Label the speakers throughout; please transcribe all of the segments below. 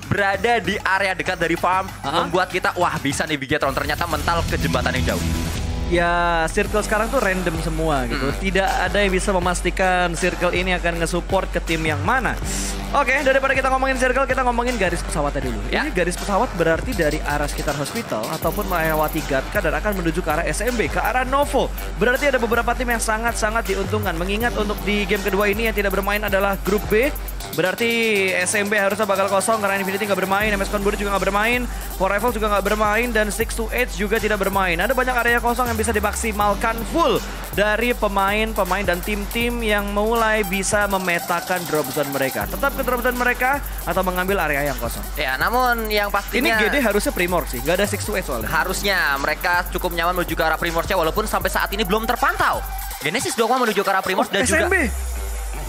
Speaker 1: berada di area dekat dari farm membuat kita wah bisa nih Bigetron ternyata mental ke jembatan yang jauh.
Speaker 2: Ya, circle sekarang tuh random semua gitu. Tidak ada yang bisa memastikan circle ini akan nge-support ke tim yang mana. Oke, daripada kita ngomongin circle, kita ngomongin garis pesawatnya dulu.
Speaker 1: Ya.
Speaker 2: Ini garis pesawat berarti dari arah sekitar hospital ataupun melewati Gatka dan akan menuju ke arah SMB, ke arah Novo. Berarti ada beberapa tim yang sangat-sangat diuntungkan. Mengingat untuk di game kedua ini yang tidak bermain adalah grup B. Berarti SMB harusnya bakal kosong karena Infinity nggak bermain, MS Conburi juga nggak bermain, Forever juga nggak bermain, dan 628 juga tidak bermain. Ada banyak area kosong yang bisa dimaksimalkan full dari pemain-pemain dan tim-tim yang mulai bisa memetakan drop zone mereka. Tetap ke drop zone mereka atau mengambil area yang kosong.
Speaker 1: Ya, namun yang pastinya
Speaker 2: Ini GD harusnya Primor sih, nggak ada 628 soalnya.
Speaker 1: harusnya mereka cukup nyaman menuju ke arah Primorsnya walaupun sampai saat ini belum terpantau. Genesis Dogma menuju ke arah Primors dan juga
Speaker 2: SMB.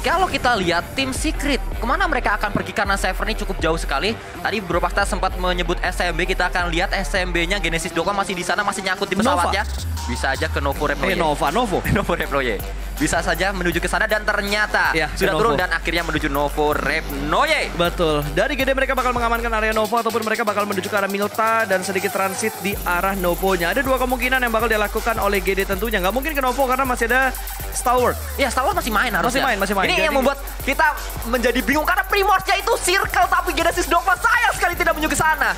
Speaker 1: kalau kita lihat tim Secret, kemana mereka akan pergi karena server ini cukup jauh sekali. Tadi Bro Pasta sempat menyebut SMB, kita akan lihat SMB-nya Genesis Dogma masih di sana, masih nyangkut di pesawatnya. Bisa aja ke Novo Reploye.
Speaker 2: Novo.
Speaker 1: Novo Reploye. Bisa saja menuju ke sana dan ternyata
Speaker 2: Ya,
Speaker 1: sudah
Speaker 2: Novo.
Speaker 1: turun dan akhirnya menuju Novo Reploye.
Speaker 2: Betul. Dari GD mereka bakal mengamankan area Novo ataupun mereka bakal menuju ke arah Milta dan sedikit transit di arah Novo-nya. Ada dua kemungkinan yang bakal dilakukan oleh GD tentunya. Nggak mungkin ke Novo karena masih ada Stalwart.
Speaker 1: Ya, Star Wars masih main harusnya.
Speaker 2: Masih main.
Speaker 1: Ini
Speaker 2: Jadi-
Speaker 1: yang membuat kita menjadi bingung karena Primorsnya itu circle tapi Genesis Dogma sayang sekali tidak menuju ke sana.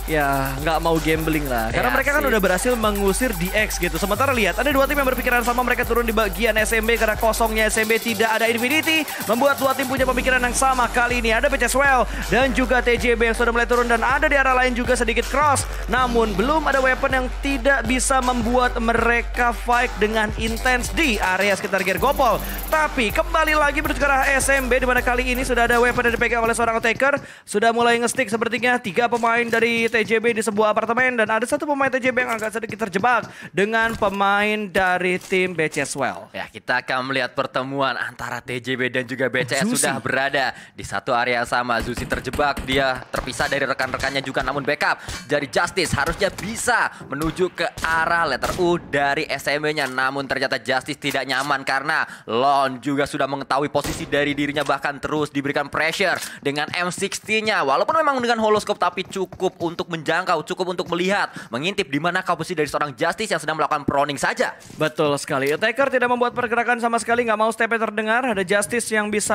Speaker 2: Ya, nggak mau gambling lah. Karena
Speaker 1: Ya
Speaker 2: mereka kan
Speaker 1: sih.
Speaker 2: udah berhasil mengusir DX gitu. Sementara lihat, ada dua tim yang berpikiran sama, mereka turun di bagian SMB karena kosongnya SMB tidak ada Infinity. Membuat dua tim punya pemikiran yang sama kali ini. Ada BCSwell dan juga TJB yang sudah mulai turun dan ada di arah lain juga sedikit cross. Namun belum ada weapon yang tidak bisa membuat mereka fight dengan intens di area sekitar Gear Gopol. Tapi kembali lagi menuju ke arah SMB di mana kali ini sudah ada weapon yang dipegang oleh seorang attacker. Sudah mulai nge-stick sepertinya 3 pemain dari TJB di sebuah apartemen dan ada satu pemain TJB yang agak sedikit terjebak dengan pemain dari tim BCSwell.
Speaker 1: Ya, kita akan melihat pertemuan antara TJB dan juga BCS
Speaker 2: Zusi.
Speaker 1: sudah berada di satu area yang sama. Zusi terjebak, dia terpisah dari rekan-rekannya juga, namun backup dari Justice harusnya bisa menuju ke arah letter U dari SMB-nya. Namun ternyata Justice tidak nyaman karena Lon juga sudah mengetahui posisi dari dirinya, bahkan terus diberikan pressure dengan M60-nya. Walaupun memang dengan holoskop tapi cukup untuk menjangkau, cukup untuk melihat, mengintip di mana posisi dari seorang Justice yang sedang melakukan proning saja.
Speaker 2: Betul sekali. Attacker tidak membuat pergerakan sama sekali, nggak mau stepnya terdengar. Ada Justice yang bisa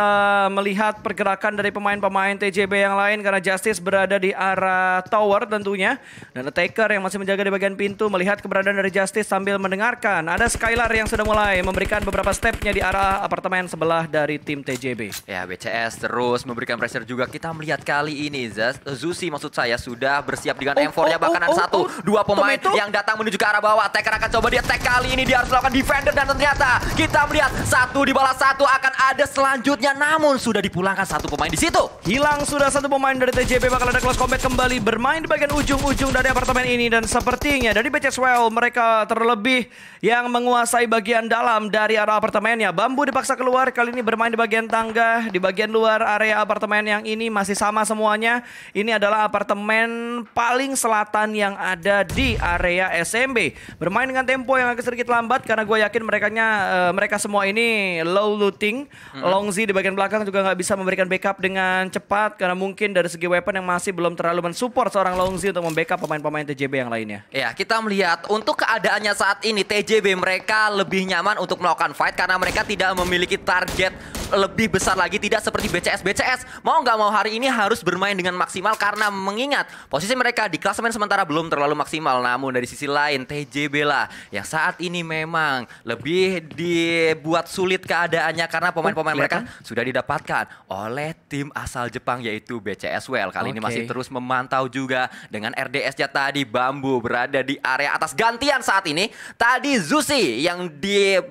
Speaker 2: melihat pergerakan dari pemain-pemain TJB yang lain karena Justice berada di arah tower tentunya. Dan Attacker yang masih menjaga di bagian pintu melihat keberadaan dari Justice sambil mendengarkan. Ada Skylar yang sudah mulai memberikan beberapa stepnya di arah apartemen sebelah dari tim TJB.
Speaker 1: Ya, BCS terus memberikan pressure juga. Kita melihat kali ini Zusi maksud saya sudah bersiap dengan M4-nya, bahkan ada dua pemain
Speaker 2: Tomato.
Speaker 1: yang datang menuju ke arah bawah. Attacker akan coba di attack kali ini, dia harus melakukan defender dan ternyata kita melihat satu dibalas satu akan ada selanjutnya, namun sudah dipulangkan satu pemain di situ.
Speaker 2: Hilang sudah satu pemain dari TJB, bakal ada close combat kembali bermain di bagian ujung-ujung dari apartemen ini dan sepertinya dari BCSwell mereka terlebih yang menguasai bagian dalam dari arah apartemennya. Bambu dipaksa keluar, kali ini bermain di bagian tangga, di bagian luar area apartemen yang ini masih sama semuanya. Ini adalah apartemen paling selatan yang ada di area SMB. Bermain dengan tempo yang agak sedikit lambat karena gue yakin mereka semua ini low looting. Longzi di bagian belakang juga nggak bisa memberikan backup dengan cepat karena mungkin dari segi weapon yang masih belum terlalu mensupport seorang Longzi untuk membackup pemain-pemain TJB yang lainnya.
Speaker 1: Ya, kita melihat untuk keadaannya saat ini TJB mereka lebih nyaman untuk melakukan fight karena mereka tidak memiliki target lebih besar lagi, tidak seperti BCS mau nggak mau hari ini harus bermain dengan maksimal karena mengingat posisi mereka di klasemen sementara belum terlalu maksimal. Namun dari sisi lain TJB lah yang saat ini memang lebih dibuat sulit keadaannya karena pemain-pemain mereka sudah didapatkan oleh tim asal Jepang yaitu BCSwell. Kali ini masih terus memantau juga dengan RDS-nya tadi. Bambu berada di area atas gantian saat ini. Tadi Zusi yang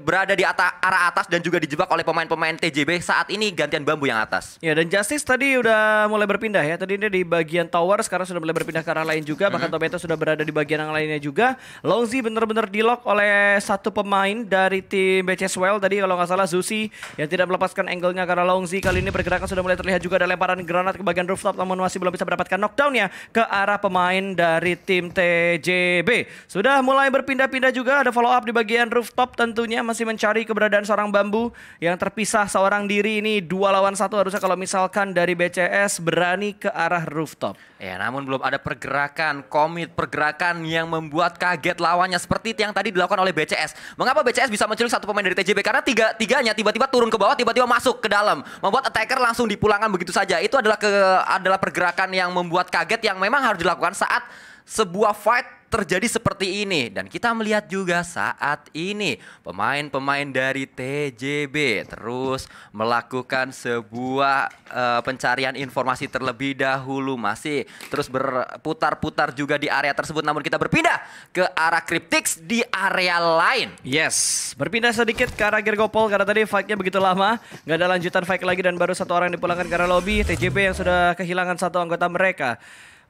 Speaker 1: berada di arah atas dan juga dijebak oleh pemain-pemain TJB. Saat ini gantian Bambu yang atas.
Speaker 2: Ya, dan Justice tadi udah mulai berpindah ya. Tadi dia di bagian tower, sekarang sudah mulai berpindah pindah-pindah ke arah lain juga. Bahkan Tomato sudah berada di bagian yang lainnya juga. Longzi benar-benar di-lock oleh satu pemain dari tim BCSWell tadi kalau nggak salah Zusi yang tidak melepaskan angle-nya karena Longzi kali ini pergerakan sudah mulai terlihat juga ada lemparan granat ke bagian rooftop namun masih belum bisa mendapatkan knockdown-nya ke arah pemain dari tim TJB. Sudah mulai berpindah-pindah juga ada follow up di bagian rooftop tentunya masih mencari keberadaan seorang Bambu yang terpisah seorang diri ini 2 lawan 1 harusnya kalau misalkan dari BCS berani ke arah rooftop.
Speaker 1: Ya, namun belum ada pergerakan, pergerakan yang membuat kaget lawannya seperti yang tadi dilakukan oleh BCS. Mengapa BCS bisa menculik satu pemain dari TJB? Karena tiganya tiba-tiba turun ke bawah, tiba-tiba masuk ke dalam, membuat attacker langsung dipulangkan begitu saja. Itu adalah pergerakan yang membuat kaget yang memang harus dilakukan saat sebuah fight terjadi seperti ini. Dan kita melihat juga saat ini pemain-pemain dari TJB terus melakukan sebuah pencarian informasi terlebih dahulu. Masih terus berputar-putar juga di area tersebut. Namun kita berpindah ke arah Cryptix di area lain.
Speaker 2: Yes, berpindah sedikit ke arah Gergopol karena tadi fight-nya begitu lama. Nggak ada lanjutan fight lagi dan baru satu orang yang dipulangkan ke arah lobby. TJB yang sudah kehilangan satu anggota mereka.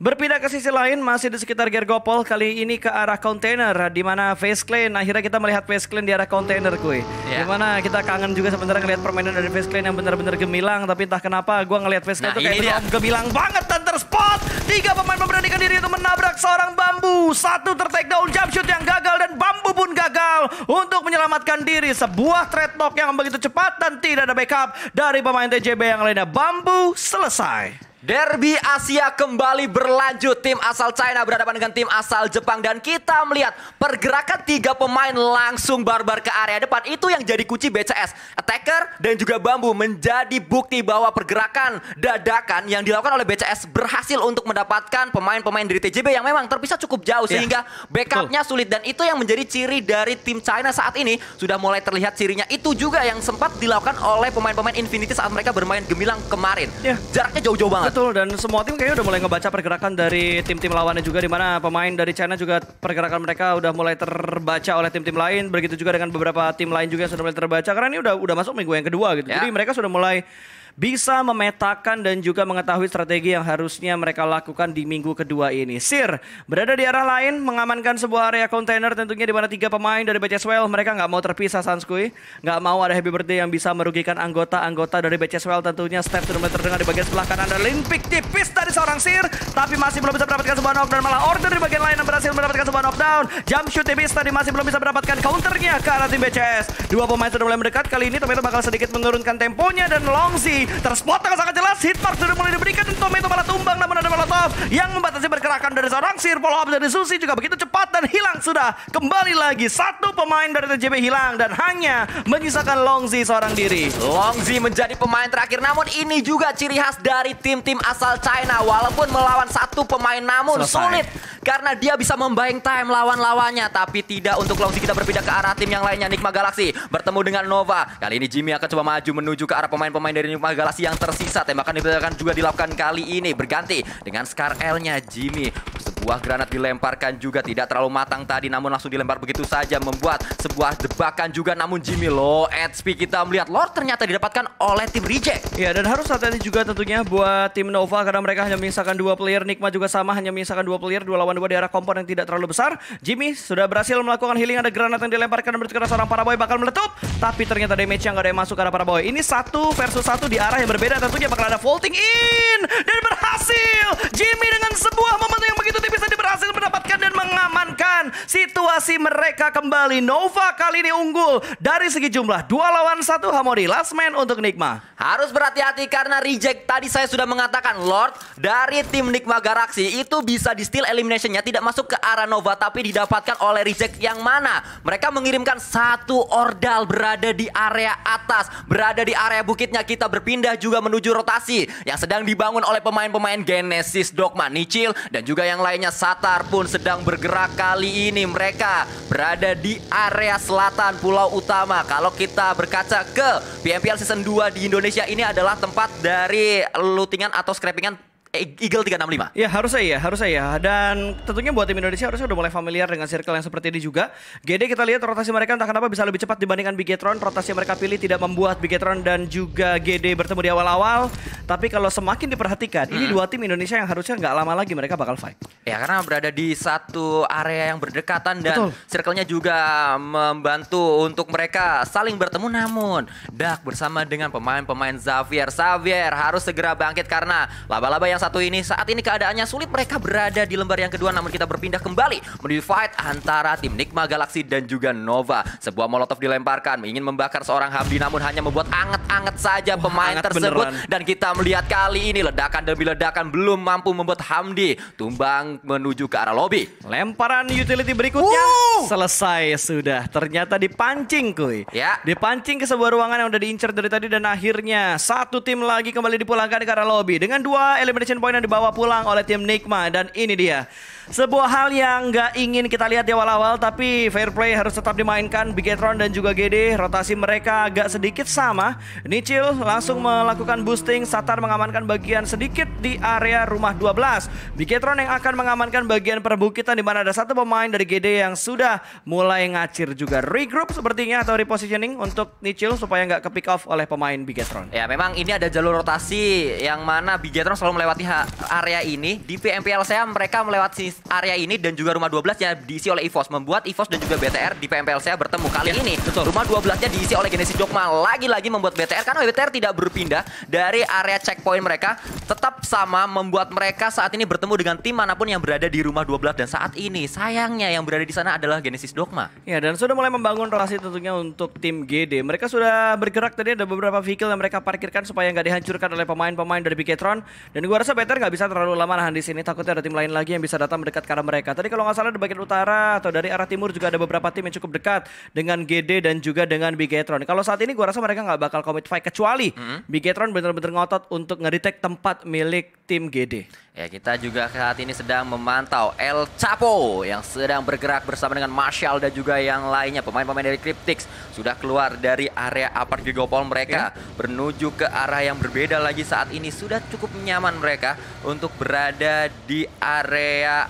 Speaker 2: Berpindah ke sisi lain masih di sekitar Gergopol kali ini ke arah kontainer di mana Face Clan akhirnya kita melihat Face Clan di arah kontainer kuy. Di mana kita kangen juga sebenarnya ngelihat permainan dari Face Clan yang benar-benar gemilang tapi entah kenapa gua ngelihat Face Clan itu kayak gemilang banget dan terspot. 3 pemain memberanikan diri untuk menabrak seorang Bambu. 1 ter-take down jump shoot yang gagal dan Bambu pun gagal untuk menyelamatkan diri. Sebuah trade talk yang begitu cepat dan tidak ada backup dari pemain TJB yang lainnya. Bambu selesai.
Speaker 1: Derby Asia kembali berlanjut. Tim asal China berhadapan dengan tim asal Jepang. Dan kita melihat pergerakan 3 pemain langsung barbar ke area depan. Itu yang jadi kunci BCS. Attacker dan juga Bambu menjadi bukti bahwa pergerakan dadakan yang dilakukan oleh BCS berhasil untuk mendapatkan pemain-pemain dari TJB yang memang terpisah cukup jauh. Sehingga backupnya sulit. Dan itu yang menjadi ciri dari tim China saat ini. Sudah mulai terlihat cirinya. Itu juga yang sempat dilakukan oleh pemain-pemain Infinity saat mereka bermain gemilang kemarin. Jaraknya jauh-jauh banget.
Speaker 2: Betul, dan semua tim kayaknya udah mulai ngebaca pergerakan dari tim-tim lawannya juga di mana pemain dari China juga pergerakan mereka udah mulai terbaca oleh tim-tim lain. Begitu juga dengan beberapa tim lain juga yang sudah mulai terbaca karena ini udah masuk minggu yang kedua gitu. Jadi mereka sudah mulai bisa memetakan dan juga mengetahui strategi yang harusnya mereka lakukan di minggu kedua ini. Sir berada di arah lain mengamankan sebuah area kontainer tentunya di mana 3 pemain dari BCSWell mereka nggak mau terpisah Sanskui, nggak mau ada happy birthday yang bisa merugikan anggota-anggota dari BCSWell tentunya. Step sudah mulai terdengar di bagian sebelah kanan ada limpik tipis dari seorang Sir tapi masih belum bisa mendapatkan sebuah knockdown, malah order di bagian lain yang berhasil mendapatkan sebuah knockdown. Jump shoot tipis tadi masih belum bisa mendapatkan counternya ke arah tim BCS. 2 pemain sudah mulai mendekat kali ini. Tomato bakal sedikit menurunkan temponya dan Longzi terspot dengan sangat jelas. Hitmark sudah mulai diberikan dan Tomato malah tumbang namun ada molotov yang membatasi pergerakan dari seorang Sir. Follow up dari Susi juga begitu cepat dan hilang sudah. Kembali lagi 1 pemain dari TJB hilang dan hanya menyisakan Longzi seorang diri.
Speaker 1: Longzi menjadi pemain terakhir namun ini juga ciri khas dari tim-tim asal China. Walaupun melawan 1 pemain namun sulit karena dia bisa membayang time lawan-lawannya. Tapi tidak untuk Longzi. Kita berpindah ke arah tim yang lainnya. Nigma Galaxy bertemu dengan Nova. Kali ini Jimmy akan coba maju menuju ke arah pemain-pemain dari Nigma Galaxy yang tersisa. Tembakan juga dilakukan kali ini berganti dengan Scar L-nya Jimmy. Sebuah granat dilemparkan juga tidak terlalu matang tadi namun langsung dilempar begitu saja membuat sebuah jebakan juga namun Jimmy low HP. Kita melihat Lord ternyata didapatkan oleh tim Reject.
Speaker 2: Ya dan harus hati-hati juga tentunya buat tim Nova karena mereka hanya menyisakan 2 player. Nigma juga sama hanya menyisakan 2 player, 2 lawan 2 di arah kompon yang tidak terlalu besar. Jimmy sudah berhasil melakukan healing, ada granat yang dilemparkan berarti karena seorang Paraboy bakal meletup tapi ternyata damage yang gak ada yang masuk ke arah Paraboy. Ini 1 versus 1 di arah yang berbeda tentunya bakal ada vaulting in dan berhasil Jimmy dengan sebuah momen yang begitu tipis tadi berhasil mendapatkan dan mengamankan situasi mereka kembali. Nova kali ini unggul dari segi jumlah 2 lawan 1 Hamori. Last man untuk Nigma.
Speaker 1: Harus berhati-hati karena Reject tadi saya sudah mengatakan Lord dari tim Nigma Galaxy itu bisa di steal eliminationnya tidak masuk ke arah Nova tapi didapatkan oleh Reject yang mana mereka mengirimkan 1 ordal berada di area atas, berada di area bukitnya. Kita berpindah juga menuju rotasi yang sedang dibangun oleh pemain-pemain Genesis, Dogma, Nichil dan juga yang lainnya. Satar pun sedang bergerak kali ini. Mereka berada di area selatan pulau utama. Kalau kita berkaca ke PMPL Season 2 di Indonesia ini adalah tempat dari lootingan atau scrappingan Eagle 365.
Speaker 2: Ya harusnya ya. Dan tentunya buat tim Indonesia harusnya udah mulai familiar dengan circle yang seperti ini juga. GD kita lihat rotasi mereka entah kenapa bisa lebih cepat dibandingkan Bigetron. Rotasi yang mereka pilih tidak membuat Bigetron dan juga GD bertemu di awal-awal. Tapi kalau semakin diperhatikan, ini dua tim Indonesia yang harusnya nggak lama lagi mereka bakal fight.
Speaker 1: Ya karena berada di satu area yang berdekatan dan circle-nya juga membantu untuk mereka saling bertemu. Namun Dak bersama dengan pemain-pemain Xavier harus segera bangkit karena laba-laba yang satu ini saat ini keadaannya sulit. Mereka berada di lembar yang kedua, namun kita berpindah kembali menuju fight antara tim Nigma Galaxy dan juga Nova. Sebuah molotov dilemparkan ingin membakar seorang Hamdi, namun hanya membuat anget-anget saja pemain tersebut. Beneran. Dan kita melihat kali ini ledakan demi ledakan belum mampu membuat Hamdi tumbang menuju ke arah lobby.
Speaker 2: Lemparan utility berikutnya selesai sudah. Ternyata dipancing kuy.
Speaker 1: Ya.
Speaker 2: Dipancing ke sebuah ruangan yang udah diincar dari tadi dan akhirnya satu tim lagi kembali dipulangkan ke arah lobby dengan 2 elimination point yang dibawa pulang oleh tim Nigma. Dan ini dia sebuah hal yang nggak ingin kita lihat di awal-awal, tapi fair play harus tetap dimainkan. Bigetron dan juga GD rotasi mereka agak sedikit sama. Nichil langsung melakukan boosting, Satar mengamankan bagian sedikit di area rumah 12. Bigetron yang akan mengamankan bagian perbukitan di mana ada satu pemain dari GD yang sudah mulai ngacir juga. Regroup sepertinya atau repositioning untuk Nichil supaya nggak ke pick off oleh pemain Bigetron.
Speaker 1: Ya memang ini ada jalur rotasi yang mana Bigetron selalu melewati area ini. Di PMPL saya mereka melewati area ini dan juga rumah 12 yang diisi oleh EVOS, membuat EVOS dan juga BTR di PMPL saya bertemu kali ini. Betul. Rumah 12-nya diisi oleh Genesis Dogma, lagi-lagi membuat BTR karena BTR tidak berpindah dari area checkpoint mereka, tetap sama membuat mereka saat ini bertemu dengan tim manapun yang berada di rumah 12 dan saat ini sayangnya yang berada di sana adalah Genesis Dogma. Ya,
Speaker 2: dan sudah mulai membangun rotasi tentunya untuk tim GD. Mereka sudah bergerak tadi, ada beberapa vehicle yang mereka parkirkan supaya nggak dihancurkan oleh pemain-pemain dari Bigetron. Dan gua rasa BTR nggak bisa terlalu lama nahan di sini, takutnya ada tim lain lagi yang bisa datang mendekat ke arah mereka. Tadi kalau nggak salah di bagian utara atau dari arah timur juga ada beberapa tim yang cukup dekat dengan GD dan juga dengan Bigetron. Kalau saat ini gua rasa mereka nggak bakal commit fight kecuali Bigetron benar-benar ngotot untuk nge-retake tempat milik tim GD.
Speaker 1: Ya kita juga saat ini sedang memantau El Chapo yang sedang bergerak bersama dengan Marshall dan juga yang lainnya. Pemain-pemain dari Cryptix sudah keluar dari area apart Gigapol mereka menuju ke arah yang berbeda lagi. Saat ini sudah cukup nyaman mereka untuk berada di area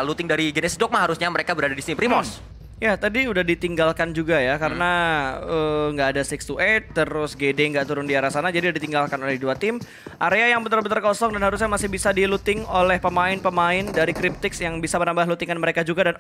Speaker 1: looting dari Genesis Dogma. Harusnya mereka berada di sini. Primos.
Speaker 2: Ya tadi udah ditinggalkan juga ya karena nggak ada 6 to 8 terus GD nggak turun di arah sana, jadi udah ditinggalkan oleh dua tim. Area yang benar-benar kosong dan harusnya masih bisa di-looting oleh pemain-pemain dari Cryptix yang bisa menambah lootingan mereka juga. Dan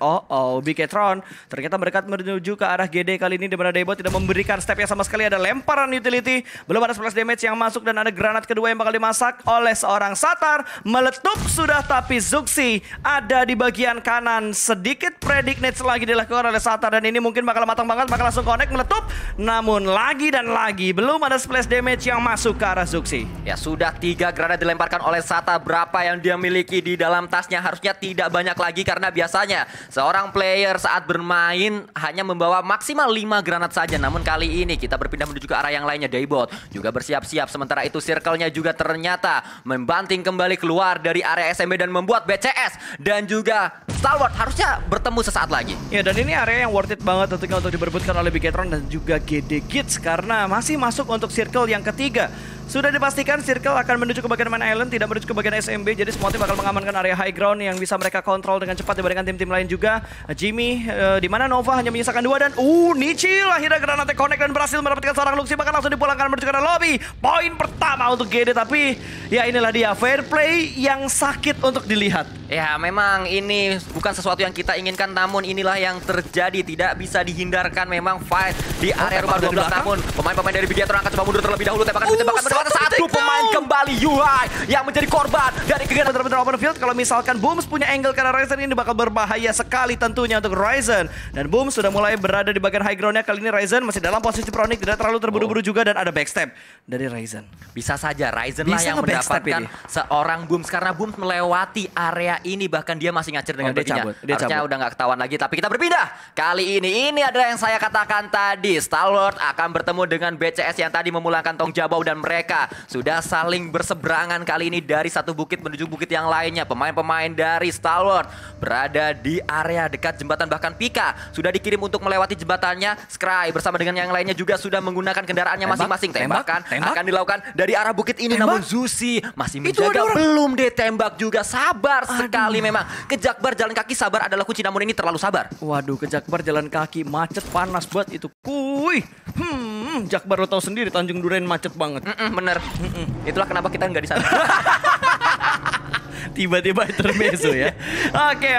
Speaker 2: Bigetron ternyata berdekat menuju ke arah GD kali ini di mana Debo tidak memberikan step yang sama sekali. Ada lemparan utility, belum ada splash damage yang masuk dan ada granat kedua yang bakal dimasak oleh seorang Satar. Meletup sudah tapi Zuxi ada di bagian kanan. Sedikit predict nades lagi dilakukan oleh Satar dan ini mungkin bakal matang banget, bakal langsung connect meletup. Namun lagi dan lagi belum ada splash damage yang masuk ke arah Zuxi.
Speaker 1: Ya sudah 3 granat dilemparkan oleh Satar. Berapa yang dia miliki di dalam tasnya harusnya tidak banyak lagi karena biasanya seorang player saat bermain hanya membawa maksimal 5 granat saja. Namun kali ini kita berpindah menuju ke arah yang lainnya. Daybot juga bersiap-siap. Sementara itu circle-nya juga ternyata membanting kembali keluar dari area SMB dan membuat BCS dan juga Stalwart harusnya bertemu sesaat lagi.
Speaker 2: Ya dan ini area yang worth it banget tentunya untuk diperebutkan oleh Bigetron dan juga GD Kids karena masih masuk untuk circle yang ketiga. Sudah dipastikan circle akan menuju ke bagian main island, tidak menuju ke bagian SMB. Jadi semua tim bakal mengamankan area high ground yang bisa mereka kontrol dengan cepat dibandingkan tim-tim lain juga. Jimmy, di mana Nova hanya menyisakan 2 dan Nichil akhirnya granatnya connect dan berhasil mendapatkan seorang Luxi, bahkan langsung dipulangkan menuju ke lobby. Poin pertama untuk GD, tapi ya inilah dia fair play yang sakit untuk dilihat.
Speaker 1: Ya memang ini bukan sesuatu yang kita inginkan, namun inilah yang terjadi. Tidak bisa dihindarkan memang fight di area rumah 12. Namun pemain-pemain dari Bigetron akan coba mundur terlebih dahulu. Tembakan satu pemain kembali UI yang menjadi korban dari kegiatan
Speaker 2: benar-benar open field. Kalau misalkan Booms punya angle karena Ryzen ini bakal berbahaya sekali tentunya untuk Ryzen. Dan Booms sudah mulai berada di bagian high groundnya. Kali ini Ryzen masih dalam posisi pronik, tidak terlalu terburu-buru juga dan ada backstep dari Ryzen.
Speaker 1: Bisa saja Ryzen lah yang mendapatkan seorang Booms karena Booms melewati area ini, bahkan dia masih ngacir dengan baginya. Harusnya udah nggak ketahuan lagi, tapi kita berpindah. Kali ini adalah yang saya katakan tadi. Stalwart akan bertemu dengan BCS yang tadi memulangkan Tong Jabau dan mereka mereka sudah saling berseberangan kali ini dari satu bukit menuju bukit yang lainnya. Pemain-pemain dari Stalwart berada di area dekat jembatan, bahkan Pika sudah dikirim untuk melewati jembatannya. Scry bersama dengan yang lainnya juga sudah menggunakan kendaraannya masing-masing. Tembakan akan dilakukan dari arah bukit ini, namun Zusi masih menjaga. Belum ditembak juga, sabar sekali memang. Ke Jakbar jalan kaki sabar adalah kunci, namun ini terlalu sabar.
Speaker 2: Waduh, ke Jakbar jalan kaki macet, panas banget itu. Jakbar lo tahu sendiri, Tanjung Duren macet banget.
Speaker 1: Bener. Itulah kenapa kita nggak di sana.
Speaker 2: Tiba-tiba intermezzo ya. Oke.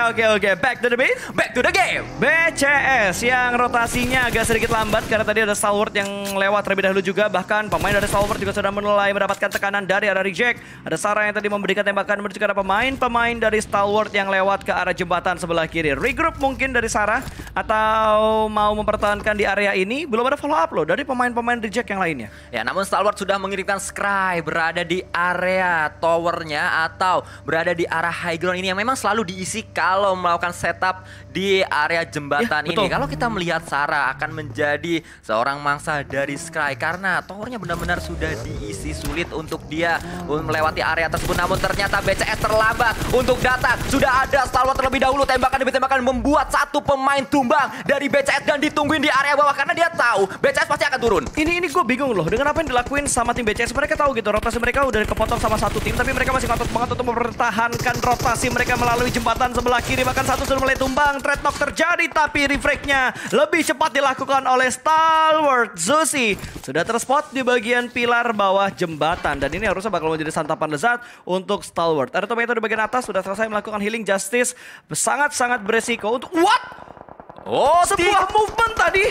Speaker 2: Back to the beat.
Speaker 1: Back to the game.
Speaker 2: BCS yang rotasinya agak sedikit lambat karena tadi ada Stalwart yang lewat terlebih dahulu juga. Bahkan pemain dari Stalwart juga sudah mulai mendapatkan tekanan dari arah reject. Ada Sarah yang tadi memberikan tembakan menuju ke arah pemain dari Stalwart yang lewat ke arah jembatan sebelah kiri. Regroup mungkin dari Sarah atau mau mempertahankan di area ini. Belum ada follow up loh dari pemain-pemain reject yang lainnya.
Speaker 1: Ya, namun Stalwart sudah mengirimkan Scry berada di area towernya atau berada di arah high ground ini yang memang selalu diisi kalau melakukan setup di area jembatan ini. Kalau kita melihat Sarah akan menjadi seorang mangsa dari Scry karena towernya benar-benar sudah diisi, sulit untuk dia melewati area tersebut. Namun ternyata BCS terlambat untuk datang. Sudah ada Stalwart terlebih dahulu, tembakan demi tembakan membuat satu pemain tumbang dari BCS dan ditungguin di area bawah karena dia tahu BCS pasti akan turun.
Speaker 2: Ini gue bingung loh dengan apa yang dilakuin sama tim BCS. Mereka tahu gitu rotasi mereka udah kepotong sama satu tim, tapi mereka masih ngotot banget untuk mempertahankan rotasi mereka melalui jembatan sebelah kiri. Bahkan satu sudah mulai tumbang, Dreadnought terjadi, tapi refrag-nya lebih cepat dilakukan oleh Stalwart. Zusi sudah terspot di bagian pilar bawah jembatan dan ini harusnya bakal menjadi santapan lezat untuk Stalwart. Ada Tomato di bagian atas sudah selesai melakukan healing. Justice sangat-sangat beresiko untuk sebuah movement tadi.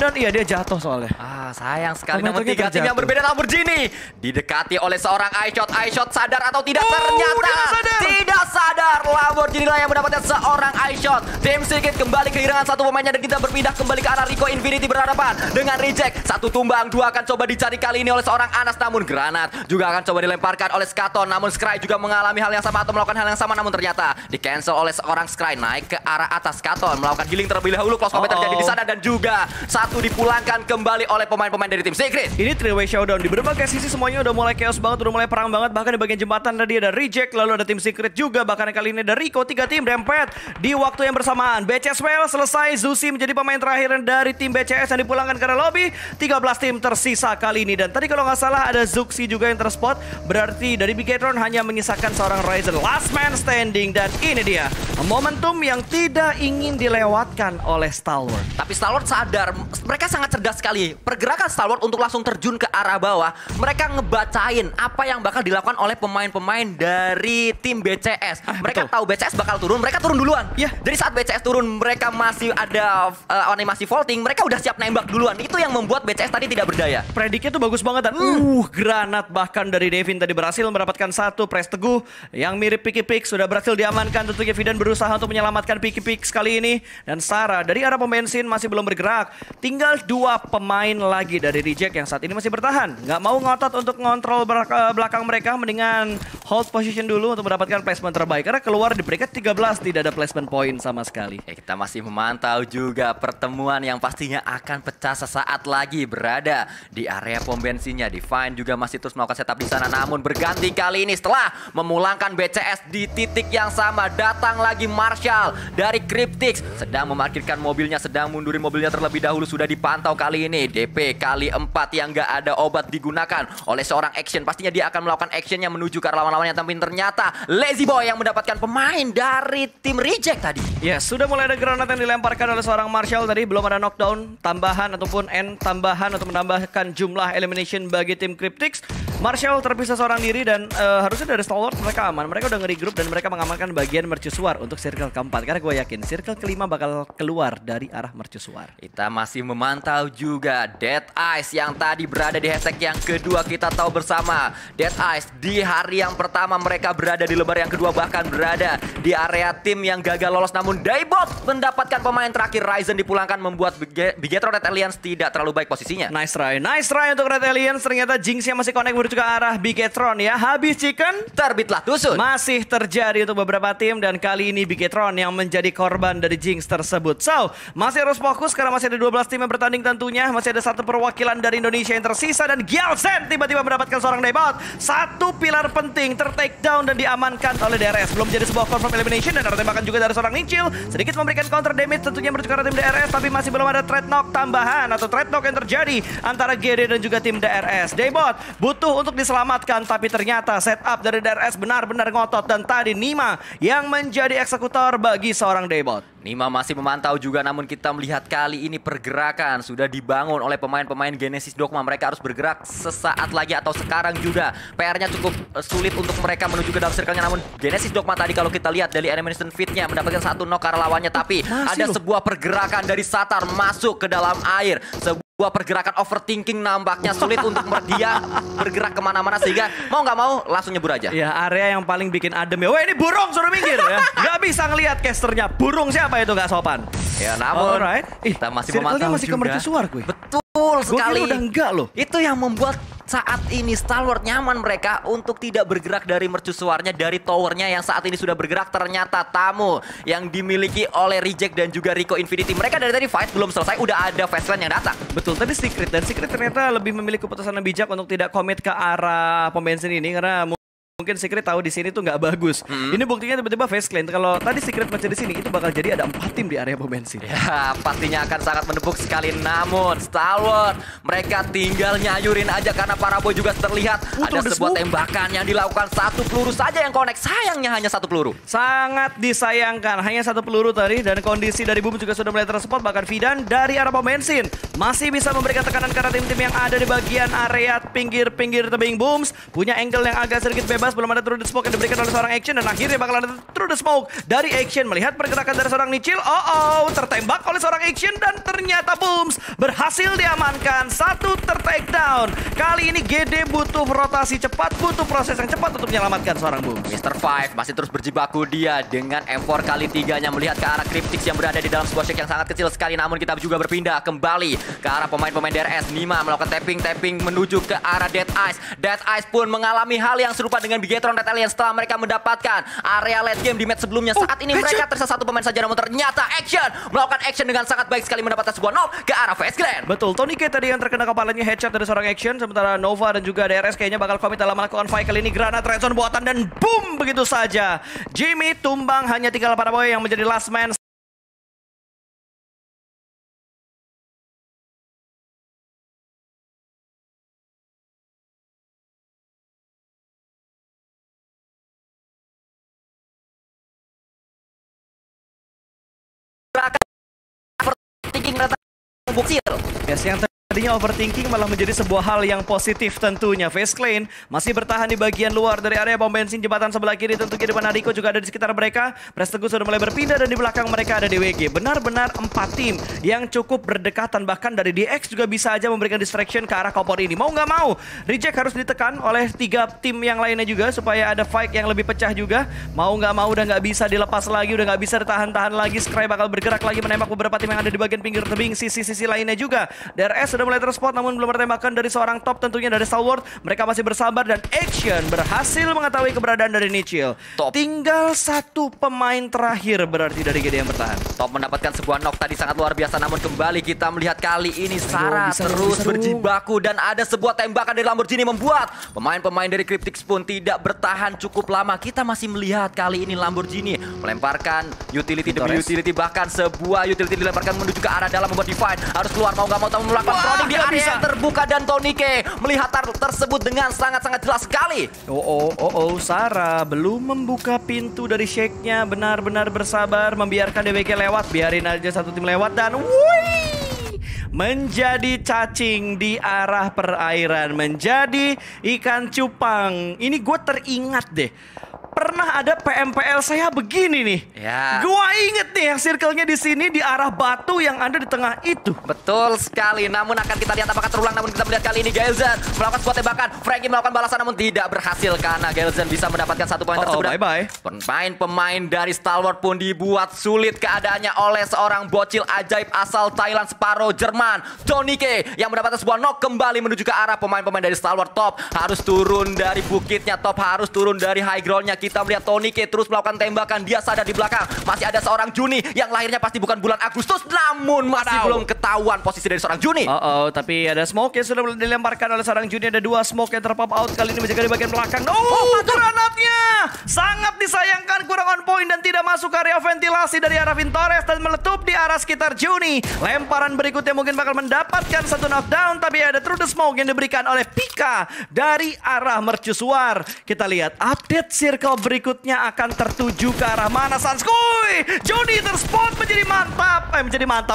Speaker 2: Dan iya dia jatuh soalnya.
Speaker 1: Sayang sekali. Namun tiga tim yang berbeda. Lamborghini didekati oleh seorang iShot. iShot sadar atau tidak? Ternyata tidak sadar. Lamborghini lah yang mendapatkan seorang iShot. Tim Secret kembali kehilangan satu pemainnya dan kita berpindah kembali ke arah Rico Infinity berhadapan dengan reject. Satu tumbang, dua akan coba dicari kali ini oleh seorang Anas. Namun granat juga akan coba dilemparkan oleh Skaton. Namun Scry juga mengalami hal yang sama atau melakukan hal yang sama. Namun ternyata di cancel oleh seorang Scry. Naik ke arah atas Skaton melakukan healing terlebih dahulu. Close combat terjadi di sana dan juga satu dipulangkan kembali oleh pemain-pemain dari tim Secret. Ini
Speaker 2: three-way showdown di berbagai sisi, semuanya udah mulai chaos banget, udah mulai perang banget. Bahkan di bagian jembatan tadi ada reject, lalu ada tim Secret juga. Bahkan kali ini ada Rico, 3 tim dempet di waktu yang bersamaan. BCS well selesai, Zusi menjadi pemain terakhir dari tim BCS yang dipulangkan ke lobby. 13 tim tersisa kali ini. Dan tadi kalau nggak salah ada Zuxi juga yang terspot. Berarti dari Bigetron hanya menyisakan seorang Ryzen last man standing. Dan ini dia momentum yang tidak ingin dilewatkan oleh Stalwart.
Speaker 1: Tapi Stalwart sadar, mereka sangat cerdas sekali. Pergerakan Stalwart untuk langsung terjun ke arah bawah, mereka ngebacain apa yang bakal dilakukan oleh pemain-pemain dari tim BCS. Mereka tahu BCS bakal turun, mereka turun duluan. Jadi saat BCS turun, mereka masih ada animasi vaulting, mereka udah siap nembak duluan. Itu yang membuat BCS tadi tidak berdaya.
Speaker 2: Prediknya tuh bagus banget dan granat bahkan dari Devin tadi berhasil mendapatkan satu. Press Teguh yang mirip Picky Pix sudah berhasil diamankan. Tentunya Vidan berusaha untuk menyelamatkan Picky Pix kali ini. Dan Sarah dari arah pembensin masih belum bergerak. Tinggal 2 pemain lagi dari reject yang saat ini masih bertahan. Nggak mau ngotot untuk ngontrol belakang mereka. Mendingan hold position dulu untuk mendapatkan placement terbaik. Karena keluar di peringkat 13 tidak ada placement point sama sekali.
Speaker 1: Kita masih memantau juga pertemuan yang pastinya akan pecah sesaat lagi berada di area pom bensinnya. Divine juga masih terus melakukan setup di sana. Namun berganti kali ini setelah memulangkan BCS di titik yang sama. Datang lagi Marshall dari Cryptix. Sedang memarkirkan mobilnya, sedang mundurin mobilnya terlebih dahulu. Sudah dipantau kali ini. DP kali 4 yang gak ada obat digunakan oleh seorang action. Pastinya dia akan melakukan actionnya menuju ke arah lawan-lawannya. Tapi ternyata Lazy Boy yang mendapatkan pemain dari tim reject tadi.
Speaker 2: Yes, sudah mulai ada granat yang dilemparkan oleh seorang Marshall tadi. Belum ada knockdown tambahan ataupun end tambahan untuk menambahkan jumlah elimination bagi tim Cryptix. Marshall terpisah seorang diri dan harusnya dari Stalwart mereka aman. Mereka udah nge-regroup dan mereka mengamankan bagian mercusuar untuk circle keempat. Karena gue yakin circle kelima bakal keluar dari arah mercusuar.
Speaker 1: Kita masih memantau juga Dead Eyes yang tadi berada di hashtag yang kedua. Kita tahu bersama Dead Eyes di hari yang pertama mereka berada di lembar yang kedua, bahkan berada di area tim yang gagal lolos. Namun Daybot mendapatkan pemain terakhir. Ryzen dipulangkan membuat Bigetron Red Alliance tidak terlalu baik posisinya.
Speaker 2: Nice try untuk Red Alliance. Ternyata Jinx yang masih connect menuju ke arah Bigetron ya. Habis chicken,
Speaker 1: terbitlah dusun.
Speaker 2: masih terjadi untuk beberapa tim dan kali ini Bigetron yang menjadi korban dari Jinx tersebut. So, masih harus fokus karena masih ada 12 tim yang bertanding tentunya. Masih ada satu perwakilan dari Indonesia yang tersisa dan Gyaltsen tiba-tiba mendapatkan seorang debut. Satu pilar penting ter-take down dan diamankan oleh DRS. Belum jadi sebuah confirm elimination dan ada tembakan juga dari seorang Nichil. Sedikit memberikan counter damage tentunya menuju ke arah tim DRS, tapi masih belum ada threat knock tambahan atau threat knock yang terjadi antara GD dan juga tim DRS. Daybot butuh untuk diselamatkan, tapi ternyata setup dari DRS benar-benar ngotot dan tadi Nima yang menjadi eksekutor bagi seorang Daybot.
Speaker 1: Nima masih memantau juga, namun kita melihat kali ini pergerakan sudah dibangun oleh pemain-pemain Genesis Dogma. Mereka harus bergerak sesaat lagi atau sekarang juga. PR-nya cukup sulit untuk mereka menuju ke dalam circle-nya, namun Genesis Dogma tadi kalau kita lihat dari animation feed-nya mendapatkan satu knock ke arah lawannya, tapi ada sebuah pergerakan dari Satar masuk ke dalam air. Sebuah pergerakan overthinking nampaknya sulit untuk dia bergerak kemana-mana sehingga mau nggak mau langsung nyebur aja.
Speaker 2: Ya, area yang paling bikin adem ya. Wah, ini burung suruh minggir ya. Gak bisa ngelihat casternya. Burung siapa itu, gak sopan.
Speaker 1: Ya namun
Speaker 2: kita
Speaker 1: masih memantau
Speaker 2: masih
Speaker 1: juga.
Speaker 2: ke mercusuar gue.
Speaker 1: Betul sekali.
Speaker 2: Gue udah enggak loh.
Speaker 1: Itu yang membuat saat ini Stalwart nyaman mereka untuk tidak bergerak dari mercusuarnya, dari towernya yang saat ini sudah bergerak. Ternyata tamu yang dimiliki oleh Reject dan juga Rico Infinity. Mereka dari tadi fight belum selesai udah ada Fastland yang datang.
Speaker 2: Betul, tadi Secret dan Secret ternyata lebih memiliki keputusan yang bijak untuk tidak komit ke arah pom bensin ini karena mungkin Secret tahu di sini tuh nggak bagus. Ini buktinya tiba-tiba face clean. Kalau tadi Secret masih di sini, itu bakal jadi ada 4 tim di area pom bensin.
Speaker 1: Ya, pastinya akan sangat menepuk sekali. Namun Stalwart mereka tinggal nyayurin aja karena para boy juga terlihat ada sebuah tembakan yang dilakukan. Satu peluru saja yang connect. Sayangnya hanya satu peluru.
Speaker 2: Sangat disayangkan, hanya satu peluru tadi dan kondisi dari Boom juga sudah mulai terspot. Bahkan Vidan dari arah pom bensin masih bisa memberikan tekanan karena tim-tim yang ada di bagian area pinggir-pinggir tebing. Booms punya angle yang agak sedikit bebas. Belum ada Through the Smoke yang diberikan oleh seorang Action dan akhirnya bakal ada Through the Smoke dari Action. Melihat pergerakan dari seorang Nichil, tertembak oleh seorang Action dan ternyata Booms berhasil diamankan. Satu ter-take down. Kali ini GD butuh rotasi cepat, butuh proses yang cepat untuk menyelamatkan seorang Booms.
Speaker 1: Mr. Five masih terus berjibaku dia dengan M4 kali 3-nya melihat ke arah Cryptix yang berada di dalam sebuah shake yang sangat kecil sekali. Namun kita juga berpindah kembali ke arah pemain-pemain DRS. Nima melakukan tapping menuju ke arah Dead Eyes. Dead Eyes pun mengalami hal yang serupa dengan Bigetron Red Alliance setelah mereka mendapatkan area late game di match sebelumnya. Saat ini mereka tersisa satu pemain saja, namun ternyata Action melakukan action dengan sangat baik sekali mendapatkan sebuah knock ke arah Face Grand.
Speaker 2: Betul, Tony K tadi yang terkena kepalanya headshot dari seorang Action, sementara Nova dan juga DRS kayaknya bakal komit dalam melakukan fight kali ini. Granat Red Zone buatan dan boom, begitu saja Jimmy tumbang, hanya tinggal para boy yang menjadi last man. Yes, yang tadinya overthinking malah menjadi sebuah hal yang positif tentunya. Face Clan masih bertahan di bagian luar dari area pom bensin jembatan sebelah kiri. Tentunya di mana Rico juga ada di sekitar mereka. Prestegu sudah mulai berpindah dan di belakang mereka ada DWG. Benar-benar 4 tim yang cukup berdekatan. Bahkan dari DX juga bisa aja memberikan distraction ke arah kompor ini. Mau nggak mau, Reject harus ditekan oleh 3 tim yang lainnya juga supaya ada fight yang lebih pecah juga. Mau nggak mau udah nggak bisa dilepas lagi, udah nggak bisa ditahan-tahan lagi. Scry bakal bergerak lagi menembak beberapa tim yang ada di bagian pinggir tebing sisi-sisi lainnya juga. DRS sudah mulai terspot namun belum ada tembakan dari seorang top tentunya dari Stalwart. Mereka masih bersabar dan Action berhasil mengetahui keberadaan dari Nichil. Tinggal satu pemain terakhir berarti dari GD yang bertahan.
Speaker 1: Top mendapatkan sebuah knock tadi sangat luar biasa, namun kembali kita melihat kali ini Sarah terus berjibaku dan ada sebuah tembakan dari Lamborghini membuat pemain-pemain dari Cryptix pun tidak bertahan cukup lama. Kita masih melihat kali ini Lamborghini melemparkan utility demi utility, bahkan sebuah utility dilemparkan menuju ke arah dalam membuat divide. Harus keluar mau nggak mau tamu melakukan proning di area yang terbuka dan Tony K melihat tersebut dengan sangat-sangat jelas sekali.
Speaker 2: Sarah belum membuka pintu dari shake-nya, benar-benar bersabar membiarkan DWG lewat, biarin aja satu tim lewat dan menjadi cacing di arah perairan, menjadi ikan cupang. Ini gue teringat deh, pernah ada PMPL saya begini nih.
Speaker 1: Ya.
Speaker 2: Gua inget nih yang circle-nya di sini di arah batu yang ada di tengah itu.
Speaker 1: Betul sekali, namun akan kita lihat apakah terulang. Namun kita melihat kali ini Galezan melakukan sebuah tembakan. Frankie melakukan balasan namun tidak berhasil karena Galezan bisa mendapatkan satu poin tersebut.
Speaker 2: Bye-bye.
Speaker 1: Pemain dari Stalwart pun dibuat sulit keadaannya oleh seorang bocil ajaib asal Thailand separuh Jerman, TonyK, yang mendapatkan sebuah knock kembali menuju ke arah pemain-pemain dari Stalwart. Top harus turun dari bukitnya, Top harus turun dari high ground-nya. Kita melihat TonyK terus melakukan tembakan, dia sadar di belakang masih ada seorang Juni yang lahirnya pasti bukan bulan Agustus, namun masih belum ketahuan posisi dari seorang Juni.
Speaker 2: Tapi ada smoke yang sudah dilemparkan oleh seorang Juni. Ada dua smoke yang terpop out kali ini menjaga di bagian belakang. Granatnya sangat disayangkan, kurang on point dan tidak masuk ke area ventilasi dari arah Vintores dan meletup di arah sekitar Juni. Lemparan berikutnya mungkin bakal mendapatkan satu knockdown, tapi ada through the smoke yang diberikan oleh Pika dari arah mercusuar. Kita lihat update circle berikutnya akan tertuju ke arah mana, Sanskuy. Juni terspot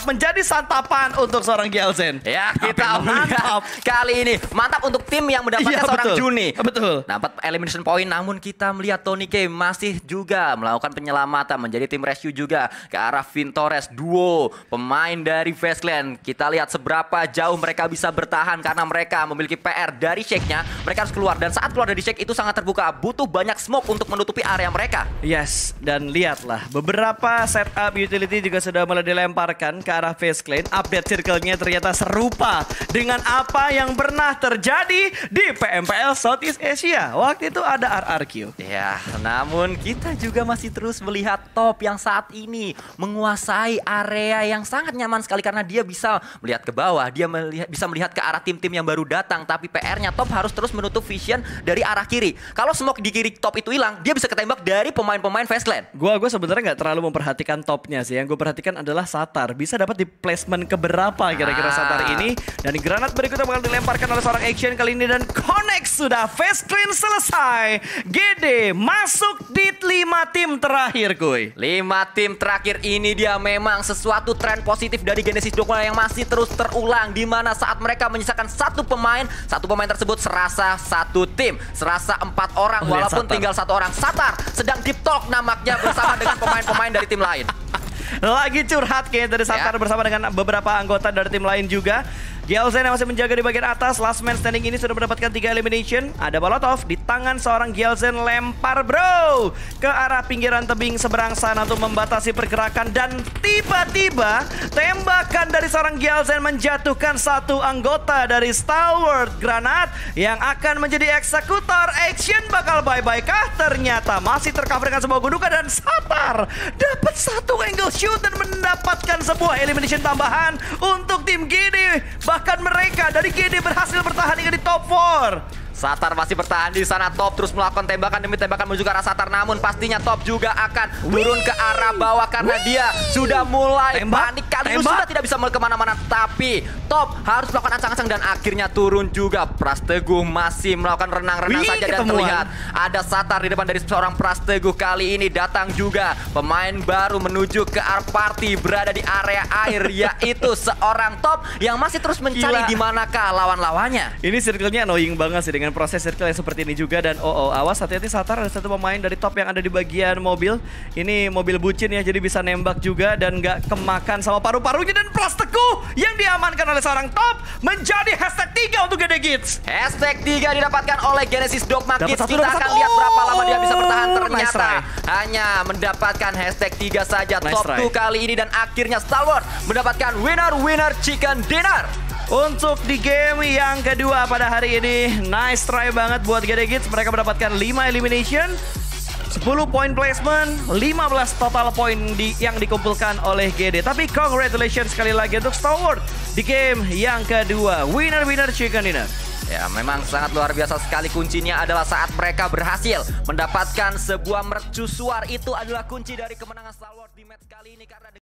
Speaker 2: menjadi santapan untuk seorang Galezan.
Speaker 1: Ya, kita mantap kali ini. Mantap untuk tim yang mendapatkan seorang Juni.
Speaker 2: Betul.
Speaker 1: Dapat elimination point, namun kita melihat TonyK masih juga melakukan penyelamatan menjadi tim rescue juga ke arah Vintores. Duo pemain dari Fastland. Kita lihat seberapa jauh mereka bisa bertahan karena mereka memiliki PR dari shake-nya. Mereka harus keluar dan saat keluar dari shake itu sangat terbuka. Butuh banyak smoke untuk menutupi area mereka.
Speaker 2: Yes, dan lihatlah beberapa setup utility juga sudah mulai dilemparkan ke arah Fastland. Update circle-nya ternyata serupa dengan apa yang pernah terjadi di PMPL Southeast Asia. Waktu itu ada RRQ.
Speaker 1: Ya, namun kita juga masih terus melihat Top yang saat ini menguasai area yang sangat nyaman sekali karena dia bisa melihat ke bawah, dia bisa melihat ke arah tim-tim yang baru datang, tapi PR-nya Top harus terus menutup vision dari arah kiri. Kalau smoke di kiri Top itu hilang, dia bisa ketembak dari pemain-pemain Fastland.
Speaker 2: Gue sebenarnya nggak terlalu memperhatikan Topnya sih. Yang gue perhatikan adalah Satar. Bisa dapat di placement keberapa kira-kira Satar ini. Dan granat berikutnya bakal dilemparkan oleh seorang Action kali ini dan connect sudah. Fast clean selesai. GD masuk di 5 tim terakhir, kuy.
Speaker 1: 5 tim terakhir ini dia memang sesuatu tren positif dari Genesis Dogma yang masih terus terulang, di mana saat mereka menyisakan satu pemain tersebut serasa satu tim, serasa 4 orang walaupun tinggal 1 orang. Satar sedang deep talk nampaknya bersama dengan pemain-pemain dari tim lain.
Speaker 2: Lagi curhat kayaknya dari Satar bersama dengan beberapa anggota dari tim lain juga. Galezan yang masih menjaga di bagian atas. Last man standing ini sudah mendapatkan 3 elimination. Ada Molotov di tangan seorang Galezan, lempar bro ke arah pinggiran tebing seberang sana untuk membatasi pergerakan. Dan tiba-tiba tembakan dari seorang Galezan menjatuhkan satu anggota dari Stalwart. Granat yang akan menjadi eksekutor. Action bakal bye-bye kah? Ternyata masih tercover dengan sebuah gundukan dan Satar dapat satu angle shoot dan mendapatkan sebuah elimination tambahan untuk tim GD. Bahkan mereka dari GD berhasil bertahan hingga di top 4.
Speaker 1: Satar masih bertahan di sana. Top terus melakukan tembakan demi tembakan menuju ke arah Satar, namun pastinya Top juga akan turun ke arah bawah karena dia sudah mulai panik. Kali ini sudah tidak bisa kemana-mana, tapi Top harus melakukan ancang-ancang dan akhirnya turun juga. Prasteguh masih melakukan renang-renang saja dan terlihat ada Satar di depan dari seorang Prasteguh. Kali ini datang juga pemain baru menuju ke arah party berada di area air, yaitu seorang Top yang masih terus mencari di manakah lawan-lawannya.
Speaker 2: Ini circle-nya annoying banget sih dengan proses circle yang seperti ini juga. Dan awas, hati-hati Satar, ada satu pemain dari Top yang ada di bagian mobil. Ini mobil bucin ya, jadi bisa nembak juga dan gak kemakan sama paru-parunya. Dan Prasteguh yang diamankan oleh seorang Top menjadi hashtag 3 untuk GD Kids.
Speaker 1: Hashtag 3 didapatkan oleh Genesis Dogma Kids. Kita akan lihat berapa lama dia bisa bertahan. Ternyata hanya mendapatkan hashtag 3 saja. Top 2 kali ini dan akhirnya Stalwart mendapatkan winner chicken dinner.
Speaker 2: Untuk di game yang kedua pada hari ini, nice try banget buat GD Kids. Mereka mendapatkan 5 elimination, 10 point placement, 15 total point yang dikumpulkan oleh GD. Tapi congratulations sekali lagi untuk Stalwart di game yang kedua. Winner chicken dinner.
Speaker 1: Ya, memang sangat luar biasa sekali. Kuncinya adalah saat mereka berhasil mendapatkan sebuah mercusuar. Itu adalah kunci dari kemenangan Stalwart di match kali ini karena